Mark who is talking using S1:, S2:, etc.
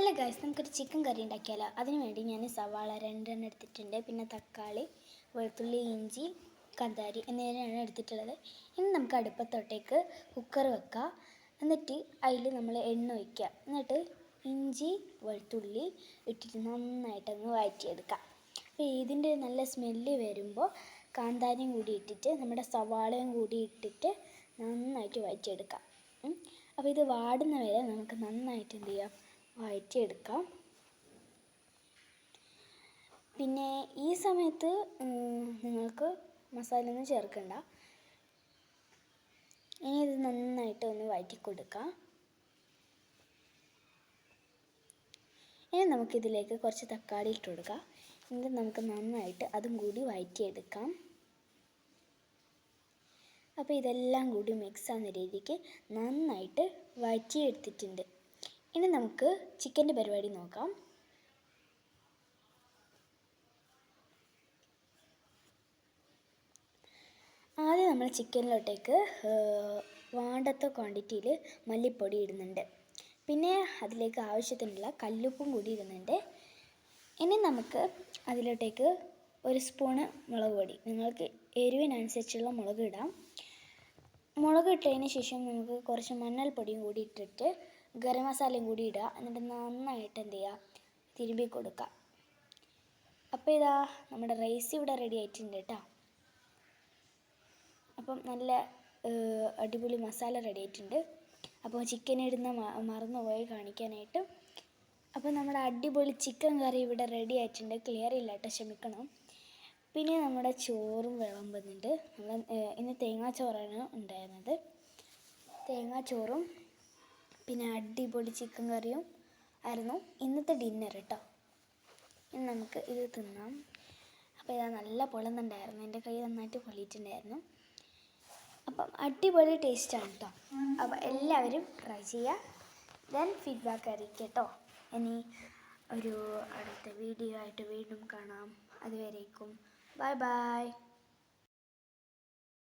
S1: Hello guys, നമുക്കൊരു chicken കറി ഉണ്ടാക്കിയാലോ. അതിന് വേണ്ടി ഞാൻ സവാള 2 എടുത്തിട്ടുണ്ട്, പിന്നെ തക്കാളി, വെളുത്തുള്ളി, ഇഞ്ചി, കാന്താരി എന്നിവയാണ് എടുത്തിട്ടുള്ളത്. ഇനി നമുക്ക് അടുപ്പത്തോട്ടേക്ക് കുക്കർ വെക്കാം. എന്നിട്ട് അതിൽ നമ്മൾ എണ്ണ ഒഴിക്കുക. എന്നിട്ട് ഇഞ്ചി വെളുത്തുള്ളി ഇട്ടിട്ട് നന്നായിട്ടൊന്ന് വഴറ്റിയെടുക്കാം. അപ്പോൾ ഇതിൻ്റെ നല്ല സ്മെല്ല് വരുമ്പോൾ കാന്താരിയും കൂടി ഇട്ടിട്ട് നമ്മുടെ സവാളയും കൂടി ഇട്ടിട്ട് നന്നായിട്ട് വഴറ്റിയെടുക്കാം. അപ്പോൾ ഇത് വാടുന്ന വരെ നമുക്ക് നന്നായിട്ട് എന്ത് ചെയ്യാം, വഴറ്റിയെടുക്കാം. പിന്നെ ഈ സമയത്ത് നിങ്ങൾക്ക് മസാല ഒന്നും ചേർക്കണ്ട. ഇനി ഇത് നന്നായിട്ട് ഒന്ന് വഴറ്റി കൊടുക്കാം. ഇനി നമുക്കിതിലേക്ക് കുറച്ച് തക്കാളി ഇട്ട് കൊടുക്കാം. എന്നിട്ട് നമുക്ക് നന്നായിട്ട് അതും കൂടി വഴറ്റിയെടുക്കാം. അപ്പോൾ ഇതെല്ലാം കൂടി മിക്സ് ആവുന്ന രീതിക്ക് നന്നായിട്ട് വഴറ്റിയെടുത്തിട്ടുണ്ട്. ഇനി നമുക്ക് ചിക്കൻ്റെ പരിപാടി നോക്കാം. ആദ്യം നമ്മൾ ചിക്കനിലോട്ടേക്ക് വേണ്ടത്ത ക്വാണ്ടിറ്റിയിൽ മല്ലിപ്പൊടി ഇടുന്നുണ്ട്. പിന്നെ അതിലേക്ക് ആവശ്യത്തിനുള്ള കല്ലുപ്പും കൂടി ഇടുന്നുണ്ട്. ഇനി നമുക്ക് അതിലോട്ടേക്ക് 1 സ്പൂണ് മുളക് പൊടി, നിങ്ങൾക്ക് എരിവിനനുസരിച്ചുള്ള മുളക് ഇടാം. മുളക് ഇട്ടതിന് ശേഷം നമുക്ക് കുറച്ച് മഞ്ഞൾപ്പൊടിയും കൂടി ഇട്ടിട്ട് ഗരം മസാലയും കൂടി ഇടുക. എന്നിട്ട് നന്നായിട്ട് എന്ത് ചെയ്യുക, തിരുമ്പി കൊടുക്കുക. അപ്പോൾ ഇതാ നമ്മുടെ റൈസ് ഇവിടെ റെഡി ആയിട്ടുണ്ട് കേട്ടോ. അപ്പം നല്ല അടിപൊളി മസാല റെഡി ആയിട്ടുണ്ട്. അപ്പോൾ ചിക്കൻ ഇടുന്ന മറന്നുപോയി കാണിക്കാനായിട്ട്. അപ്പോൾ നമ്മുടെ അടിപൊളി ചിക്കൻ കറി ഇവിടെ റെഡി ആയിട്ടുണ്ട്. ക്ലിയർ ഇല്ല കേട്ടോ, ക്ഷമിക്കണം. പിന്നെ നമ്മുടെ ചോറും വിളമ്പുന്നുണ്ട്. നമ്മൾ ഇന്ന് തേങ്ങാച്ചോറാണ് ഉണ്ടായിരുന്നത്. തേങ്ങാച്ചോറും പിന്നെ അടിപൊളി ചിക്കൻ കറിയും ആയിരുന്നു ഇന്നത്തെ ഡിന്നർ കേട്ടോ. ഇനി നമുക്ക് ഇത് തിന്നാം. അപ്പോൾ ഇതാ നല്ല പൊള്ളുന്നുണ്ടായിരുന്നു, എൻ്റെ കൈ നന്നായിട്ട് പൊള്ളിയിട്ടുണ്ടായിരുന്നു. അപ്പം അടിപൊളി ടേസ്റ്റാണ് കേട്ടോ. അപ്പോൾ എല്ലാവരും ട്രൈ ചെയ്യുക, ദെൻ ഫീഡ്ബാക്ക് അറിയിക്കുക കേട്ടോ. ഇനി ഒരു അടുത്ത വീഡിയോ ആയിട്ട് വീണ്ടും കാണാം. അതുവരേക്കും ബൈ ബൈ.